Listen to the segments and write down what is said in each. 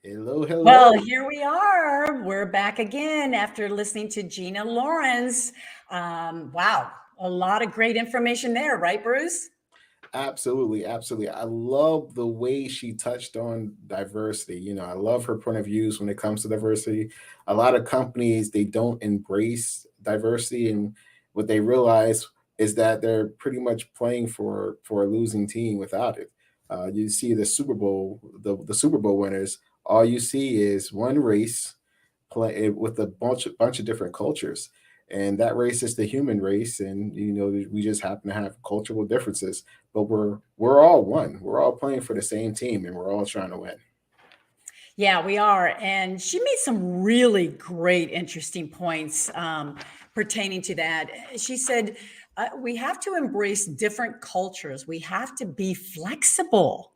Hello, hello. Well, here we are. We're back again after listening to Gina Lawrence. Wow, a lot of great information there, right, Bruce? Absolutely, absolutely. I love the way she touched on diversity. I love her point of views when it comes to diversity. A lot of companies, they don't embrace diversity, and what they realize is that they're pretty much playing for a losing team without it. You see the Super Bowl, the Super Bowl winners. All you see is one race play with a bunch of different cultures, and that race is the human race, and we just happen to have cultural differences, but we're all one. We're all playing for the same team, and we're all trying to win. Yeah, we are. And she made some really great, interesting points pertaining to that. She said, we have to embrace different cultures, we have to be flexible.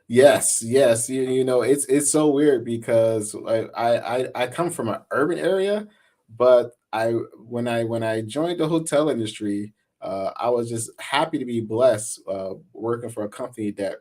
Yes, yes. It's so weird because I come from an urban area, but when I joined the hotel industry, I was just happy to be blessed working for a company that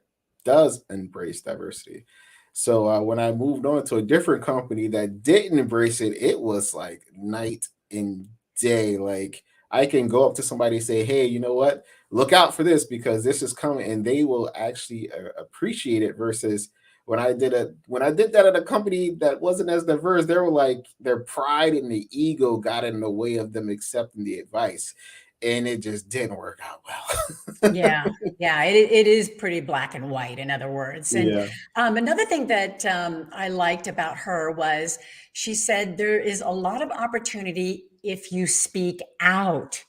does embrace diversity. So when I moved on to a different company that didn't embrace it, it was like night and day. Like I can go up to somebody and say, "Hey, you know what? Look out for this because this is coming," and they will actually appreciate it. Versus when I did that at a company that wasn't as diverse, they were like their pride and the ego got in the way of them accepting the advice, and it just didn't work out well. Yeah, yeah, it is pretty black and white, in other words. And Yeah. another thing that I liked about her was she said there is a lot of opportunity if you speak out.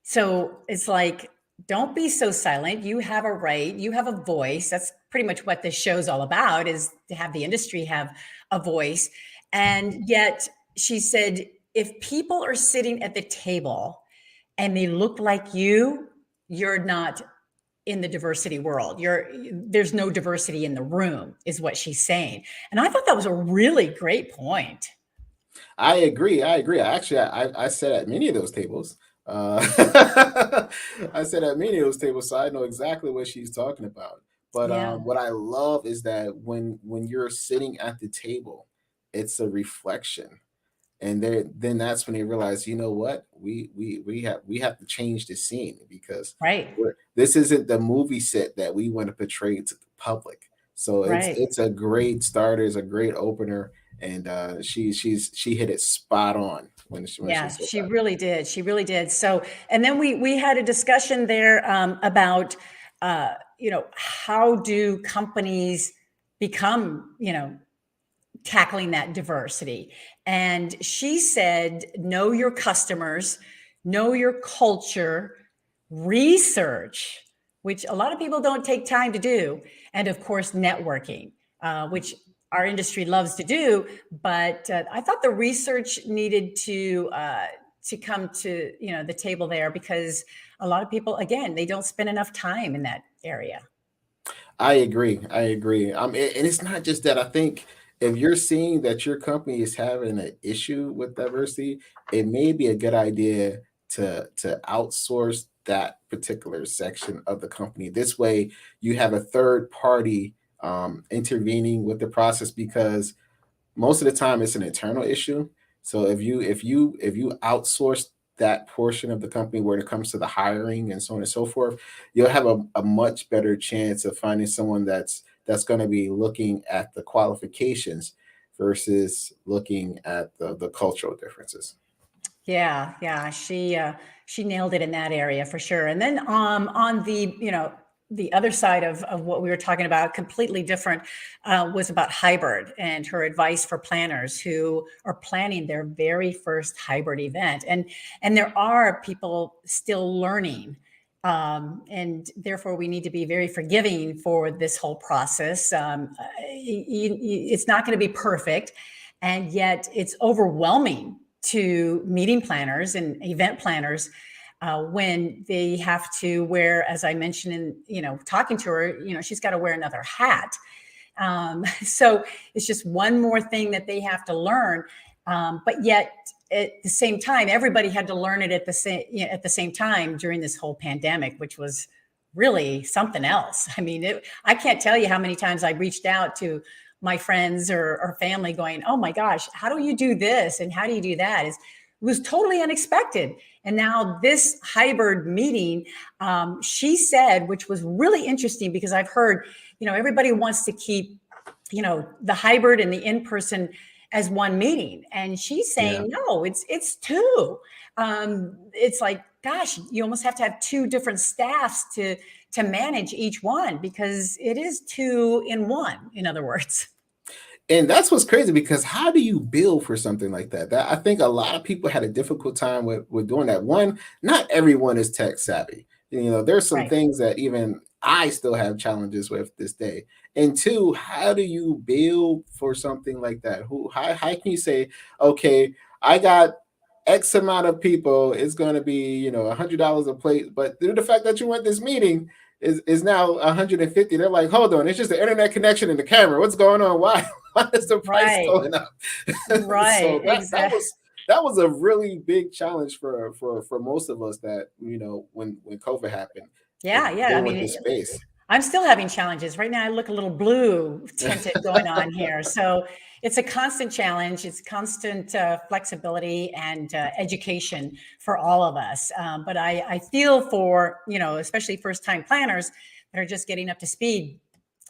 So it's like, don't be so silent. You have a right, you have a voice. That's pretty much what this show's all about, is to have the industry have a voice. And yet she said, if people are sitting at the table and they look like you're not in the diversity world. There's no diversity in the room, is what she's saying. And I thought that was a really great point. I agree. I agree. I sat at many of those tables. Uh, I sat at many of those tables, so I know exactly what she's talking about. But Yeah. what I love is that when you're sitting at the table, it's a reflection, and then that's when they realize, you know what, we have to change the scene because Right. this isn't the movie set that we want to portray to the public. So it's Right. it's a great starter, it's a great opener, and she hit it spot on when she Yeah, said she that. really did. She really did. So, and then we had a discussion there about how do companies become tackling that diversity. And she said, know your customers, know your culture, research, which a lot of people don't take time to do, and of course, networking, which our industry loves to do. But I thought the research needed to come to the table there, because a lot of people, again, they don't spend enough time in that area. I agree. I agree. And it's not just that. I think if you're seeing that your company is having an issue with diversity, it may be a good idea to outsource that particular section of the company. This way, you have a third party intervening with the process because most of the time it's an internal issue. So if you outsource that portion of the company where it comes to the hiring and so on and so forth, you'll have a much better chance of finding someone that's going to be looking at the qualifications versus looking at the cultural differences. Yeah, yeah, she nailed it in that area for sure. And then on the the other side of what we were talking about, completely different, was about hybrid and her advice for planners who are planning their very first hybrid event. And there are people still learning. And therefore, we need to be very forgiving for this whole process. It's not going to be perfect, and yet it's overwhelming to meeting planners and event planners when they have to wear, as I mentioned in talking to her, she's got to wear another hat. So it's just one more thing that they have to learn. But yet, at the same time, everybody had to learn it at the same time during this whole pandemic, which was really something else. I mean, I can't tell you how many times I reached out to my friends or family going, oh my gosh, how do you do this? And how do you do that? It was totally unexpected. And now this hybrid meeting, she said, which was really interesting because I've heard, everybody wants to keep, the hybrid and the in-person as one meeting. And she's saying, no, it's two. It's like, gosh, you almost have to have two different staffs to manage each one because it is two in one, in other words. And that's what's crazy because how do you bill for something like that? I think a lot of people had a difficult time with doing that. One, not everyone is tech savvy. There's some Right. things that even I still have challenges with this day. And two, how do you bill for something like that? How can you say, okay, I got X amount of people, it's going to be, $100 a plate, but due to the fact that you went this meeting is now 150. They're like, hold on, it's just the internet connection and the camera. What's going on? Why is the price Right. going up? Right. So that was a really big challenge for most of us that, when COVID happened. Yeah. I Dealing with mean, this space. I'm still having challenges right now. I look a little blue tinted going on here. So it's a constant challenge. It's constant flexibility and education for all of us. But I feel for, especially first time planners that are just getting up to speed.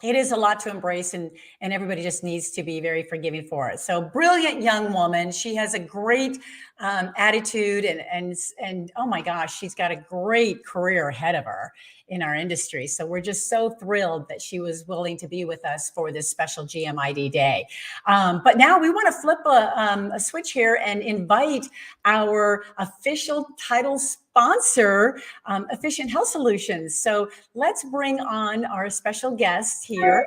It is a lot to embrace, and everybody just needs to be very forgiving for it. So brilliant young woman. She has a great attitude, and oh my gosh, she's got a great career ahead of her in our industry. So we're just so thrilled that she was willing to be with us for this special GMID day. But now we want to flip a switch here and invite our official title sponsor, Efficient Health Solutions. So let's bring on our special guest here,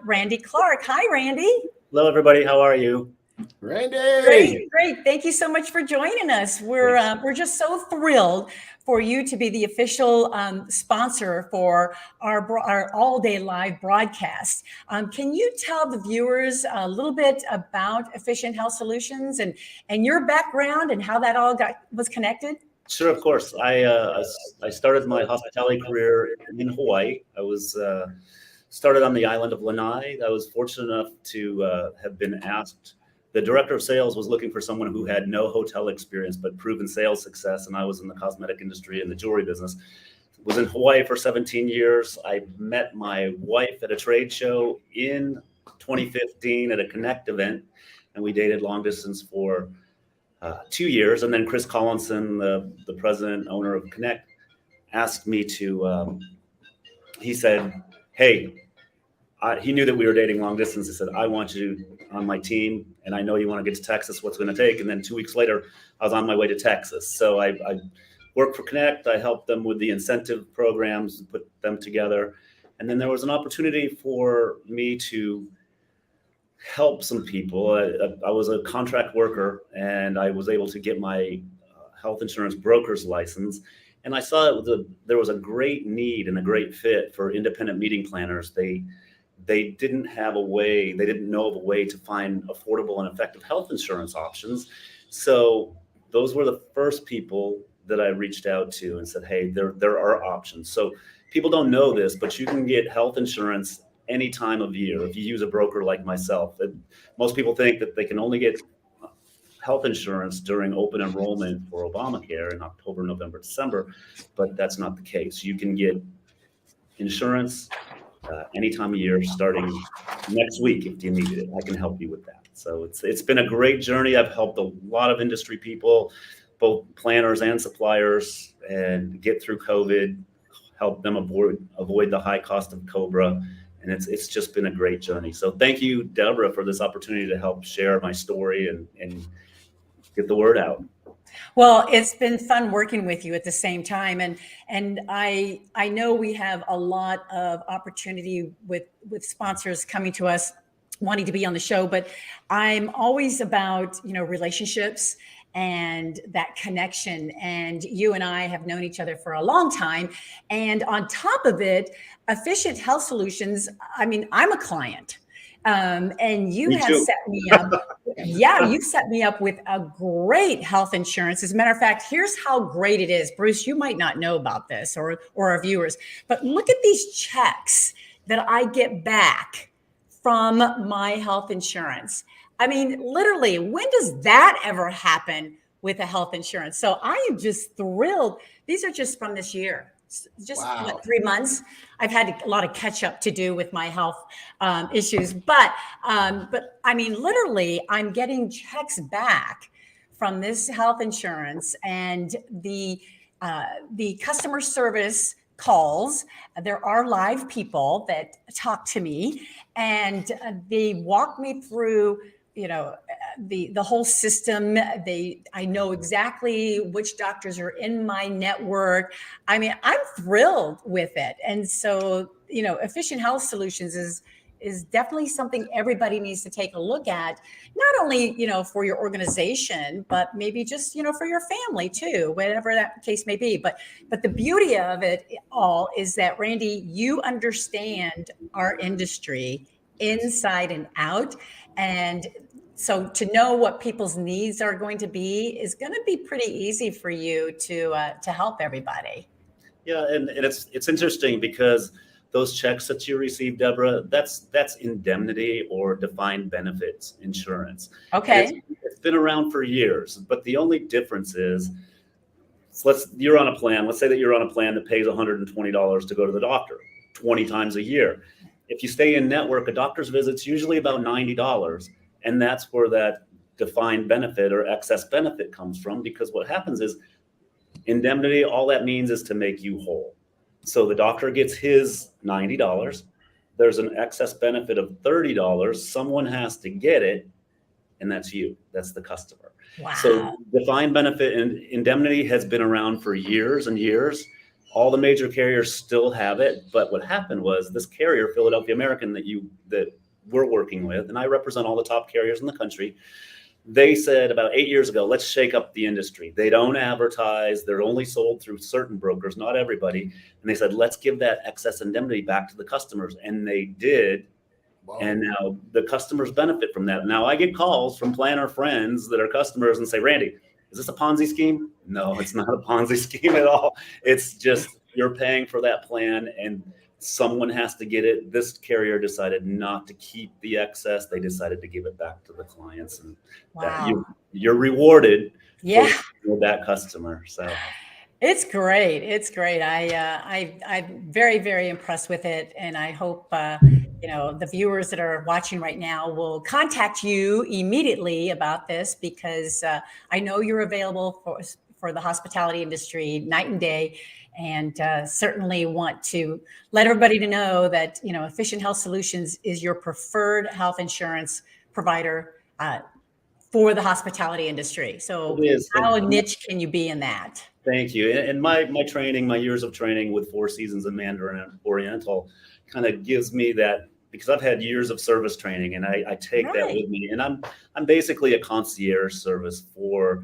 Randy Clark. Hi, Randy. Hello, everybody. How are you? Randy. Great. Thank you so much for joining us. We're just so thrilled for you to be the official sponsor for our all-day live broadcast. Can you tell the viewers a little bit about Efficient Health Solutions and your background and how that all was connected? Sure, of course. I started my hospitality career in Hawaii. I was started on the island of Lanai. I was fortunate enough to have been asked. The director of sales was looking for someone who had no hotel experience but proven sales success, and I was in the cosmetic industry and the jewelry business. Was in Hawaii for 17 years. I met my wife at a trade show in 2015 at a Connect event, and we dated long distance for 2 years. And then Chris Collinson, the president, owner of Connect, asked me to, he said, hey, he knew that we were dating long distance. He said, I want you on my team, and I know you want to get to Texas. What's going to take? And then 2 weeks later, I was on my way to Texas. So I worked for Connect. I helped them with the incentive programs, put them together. And then there was an opportunity for me to help some people. I was a contract worker, and I was able to get my health insurance broker's license. And I saw there was a great need and a great fit for independent meeting planners. They didn't have a way, they didn't know of a way to find affordable and effective health insurance options. So those were the first people that I reached out to and said, hey, there are options. So people don't know this, but you can get health insurance any time of year if you use a broker like myself. Most people think that they can only get health insurance during open enrollment for Obamacare in October, November, December, but that's not the case. You can get insurance any time of year starting next week if you needed it. I can help you with that. So it's been a great journey. I've helped a lot of industry people, both planners and suppliers, and get through COVID, help them avoid the high cost of COBRA. And it's just been a great journey. So thank you, Deborah, for this opportunity to help share my story and get the word out. Well, it's been fun working with you at the same time. And I know we have a lot of opportunity with sponsors coming to us wanting to be on the show, but I'm always about, relationships and that connection. And you and I have known each other for a long time. And on top of it, Efficient Health Solutions, I mean, I'm a client. And you have set me up. Yeah, you've set me up with a great health insurance. As a matter of fact, here's how great it is. Bruce, you might not know about this or our viewers, but look at these checks that I get back from my health insurance. I mean, literally, when does that ever happen with a health insurance? So I am just thrilled. These are just from this year, just Wow. 3 months. I've had a lot of catch up to do with my health issues, but I mean, literally, I'm getting checks back from this health insurance, and the customer service calls. There are live people that talk to me, and they walk me through, you know, the whole system. I know exactly which doctors are in my network. I mean, I'm thrilled with it. And so, you know, Efficient Health Solutions is definitely something everybody needs to take a look at, not only, you know, for your organization, but maybe just, you know, for your family too, whatever that case may be. But the beauty of it all is that, Randy, you understand our industry inside and out. And so to know what people's needs are going to be is going to be pretty easy for you to help everybody. Yeah, and it's interesting because those checks that you receive, Deborah, that's indemnity or defined benefits insurance. Okay. It's been around for years, but the only difference is, you're on a plan. Let's say that you're on a plan that pays $120 to go to the doctor 20 times a year. If you stay in network, a doctor's visit's usually about $90, and that's where that defined benefit or excess benefit comes from. Because what happens is, indemnity, all that means is to make you whole. So the doctor gets his $90. There's an excess benefit of $30. Someone has to get it, and that's you. That's the customer. Wow. So defined benefit and indemnity has been around for years and years. All the major carriers still have it. But what happened was, this carrier, Philadelphia American, that we're working with, and I represent all the top carriers in the country, they said about 8 years ago, let's shake up the industry. They don't advertise. They're only sold through certain brokers, not everybody. And they said, let's give that excess indemnity back to the customers. And they did. Wow. And now the customers benefit from that. Now I get calls from planner friends that are customers and say, Randy, is this a Ponzi scheme? No, it's not a Ponzi scheme at all. It's just, you're paying for that plan and someone has to get it. This carrier decided not to keep the excess. They decided to give it back to the clients, and wow. that you're rewarded for that customer. So it's great. It's great. I'm very, very impressed with it. And I hope, you know, the viewers that are watching right now will contact you immediately about this, because I know you're available for the hospitality industry night and day. And certainly want to let everybody to know that, you know, Efficient Health Solutions is your preferred health insurance provider for the hospitality industry. So how niche can you be in that? Thank you. And my training, my years of training with Four Seasons and Mandarin Oriental kind of gives me that, because I've had years of service training, and I take that with me. And I'm basically a concierge service for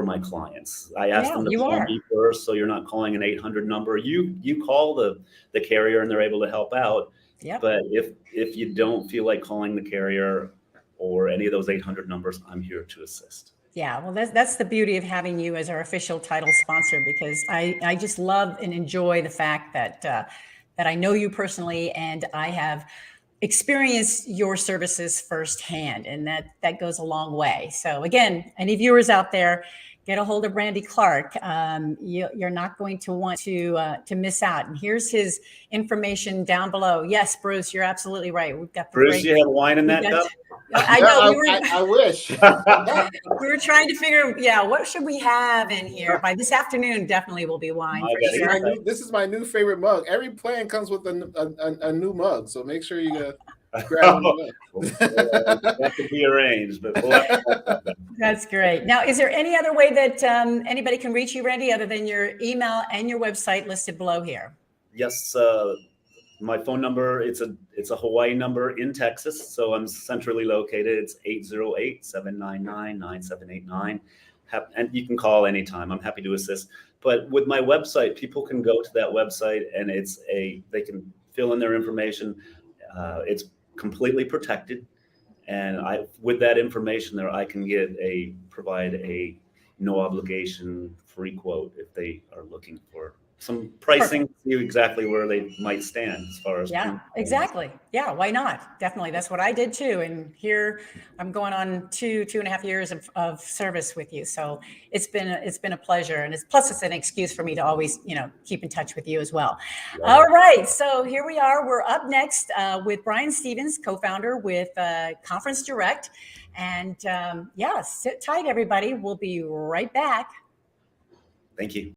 my clients. I ask them to call me first, so you're not calling an 800 number. You call the carrier and they're able to help out. Yep. But if you don't feel like calling the carrier or any of those 800 numbers, I'm here to assist. Yeah, well, that's the beauty of having you as our official title sponsor, because I just love and enjoy the fact that I know you personally, and I have experienced your services firsthand, and that goes a long way. So again, any viewers out there, get a hold of Randy Clark. You're not going to want to miss out. And here's his information down below. Yes, Bruce, you're absolutely right. We've got Bruce, you have wine in that cup? I know. I wish. We were trying to figure, what should we have in here? By this afternoon, definitely will be wine. This is my new favorite mug. Every plan comes with a new mug, so make sure you grab one. That could be arranged, but that's great. Now, is there any other way that anybody can reach you, Randy, other than your email and your website listed below here? Yes. My phone number, it's a Hawaii number in Texas, so I'm centrally located. It's 808-799-9789. And you can call anytime. I'm happy to assist. But with my website, people can go to that website and they can fill in their information. It's completely protected. And with that information there, I can provide a no obligation free quote if they are looking for some pricing, see exactly where they might stand as far as. Yeah, exactly. Yeah, why not? Definitely. That's what I did too. And here I'm going on two and a half years of service with you. So it's been a pleasure. And it's an excuse for me to always, keep in touch with you as well. Yeah. All right. So here we are. We're up next with Brian Stevens, co-founder with Conference Direct. And sit tight, everybody. We'll be right back. Thank you.